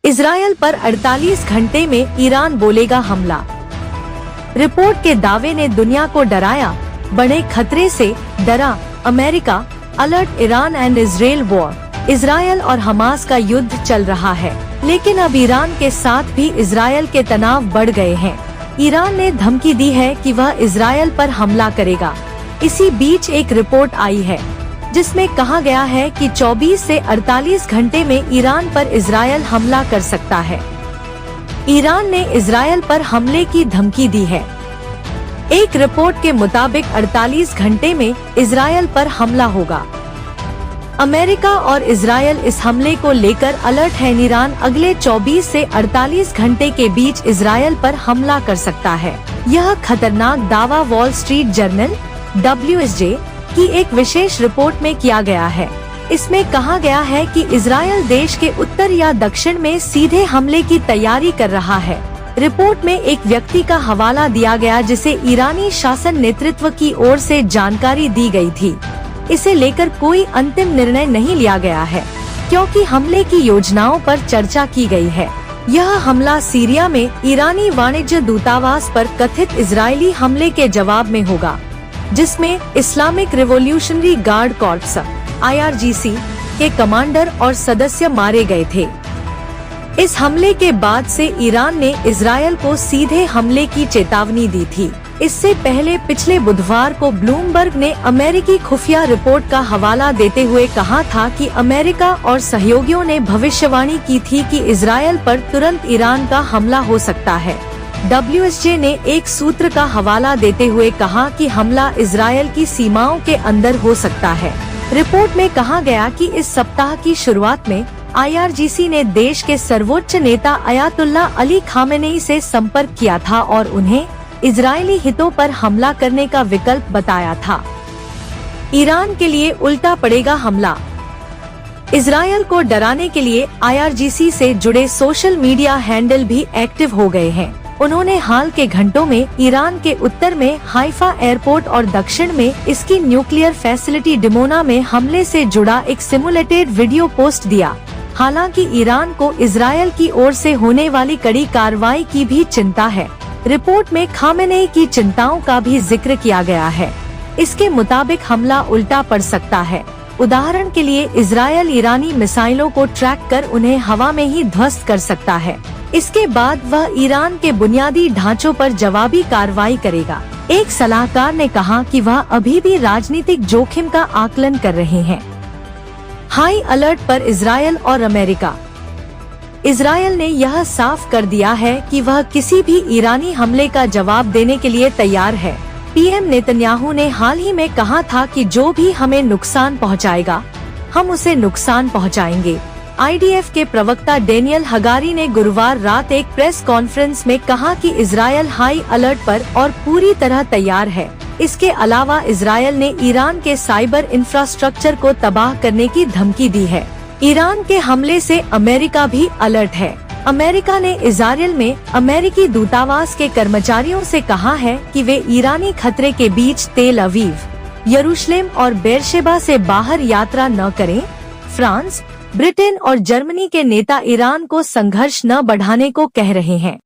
Israel पर 48 घंटे में ईरान बोलेगा हमला। रिपोर्ट के दावे ने दुनिया को डराया, बड़े खतरे से डरा America. Alert, Iran and Israel war. Israel और हमास का युद्ध चल रहा है, लेकिन अब ईरान के साथ भी इजरायल के तनाव बढ़ गए हैं। ईरान ने धमकी दी है कि वह इजरायल पर हमला करेगा। इसी बीच एक रिपोर्ट आई है जिसमें कहा गया है कि 24 से 48 घंटे में ईरान पर इजरायल हमला कर सकता है। ईरान ने इजरायल पर हमले की धमकी दी है। एक रिपोर्ट के मुताबिक 48 घंटे में इजरायल पर हमला होगा। अमेरिका और इजरायल इस हमले को लेकर अलर्ट है। ईरान अगले 24 से 48 घंटे के बीच इजरायल पर हमला कर सकता है। यह खतरनाक दावा वॉल स्ट्रीट जर्नल WSJ की एक विशेष रिपोर्ट में किया गया है। इसमें कहा गया है कि इजरायल देश के उत्तर या दक्षिण में सीधे हमले की तैयारी कर रहा है। रिपोर्ट में एक व्यक्ति का हवाला दिया गया जिसे ईरानी शासन नेतृत्व की ओर से जानकारी दी गई थी। इसे लेकर कोई अंतिम निर्णय नहीं लिया गया है, क्योंकि हमले की योजनाओं पर चर्चा की गई है। यह हमला सीरिया में ईरानी वाणिज्य दूतावास पर कथित इजरायली हमले के जवाब में होगा, जिसमें Islamic revolutionary guard corps IRGC के कमांडर और सदस्य मारे गए थे। इस हमले के बाद से ईरान ने इजरायल को सीधे हमले की चेतावनी दी थी। इससे पहले पिछले बुधवार को ब्लूमबर्ग ने अमेरिकी खुफिया रिपोर्ट का हवाला देते हुए कहा था कि अमेरिका और सहयोगियों ने भविष्यवाणी की थी कि इजरायल पर तुरंत ईरान का हमला हो सकता है। WSJ ने एक सूत्र का हवाला देते हुए कहा कि हमला इजरायल की सीमाओं के अंदर हो सकता है। रिपोर्ट में कहा गया कि इस सप्ताह की शुरुआत में IRGC ने देश के सर्वोच्च नेता अयातुल्ला अली खामेनेई से संपर्क किया था और उन्हें इजरायली हितों पर हमला करने का विकल्प बताया था। ईरान के लिए उल्टा पड़ेगा हमला। इजरायल को डराने के लिए IRGC से जुड़े सोशल मीडिया हैंडल भी एक्टिव हो गए हैं। उन्होंने हाल के घंटों में ईरान के उत्तर में हाइफा एयरपोर्ट और दक्षिण में इसकी न्यूक्लियर फैसिलिटी डिमोना में हमले से जुड़ा एक सिमुलेटेड वीडियो पोस्ट दिया। हालांकि ईरान को इजरायल की ओर से होने वाली कड़ी कार्रवाई की भी चिंता है। रिपोर्ट में खामेनेई की चिंताओं का भी जिक्र किया गया है। इसके मुताबिक हमला उल्टा पड़ सकता है। उदाहरण के लिए इजरायल ईरानी मिसाइलों को ट्रैक कर उन्हें हवा में ही ध्वस्त कर सकता है। इसके बाद वह ईरान के बुनियादी ढांचों पर जवाबी कार्रवाई करेगा। एक सलाहकार ने कहा कि वह अभी भी राजनीतिक जोखिम का आकलन कर रहे हैं। हाई अलर्ट पर इजरायल और अमेरिका। इजरायल ने यह साफ कर दिया है कि वह किसी भी ईरानी हमले का जवाब देने के लिए तैयार है। PM नेतन्याहू ने हाल ही में कहा था कि जो भी हमें नुकसान पहुंचाएगा, हम उसे नुकसान पहुंचाएंगे। IDF के प्रवक्ता डेनियल हगारी ने गुरुवार रात एक प्रेस कॉन्फ्रेंस में कहा कि इजरायल हाई अलर्ट पर और पूरी तरह तैयार है। इसके अलावा इजरायल ने ईरान के साइबर इंफ्रास्ट्रक्चर को तबाह करने की धमकी दी है। ईरान के हमले से अमेरिका भी अलर्ट है। अमेरिका ने इजरायल में अमेरिकी दूतावास के कर्मचारियों से कहा है कि वे ईरानी खतरे के बीच तेल अवीव, यरूशलेम और बेरशेबा से बाहर यात्रा न करें। फ्रांस, ब्रिटेन और जर्मनी के नेता ईरान को संघर्ष न बढ़ाने को कह रहे हैं।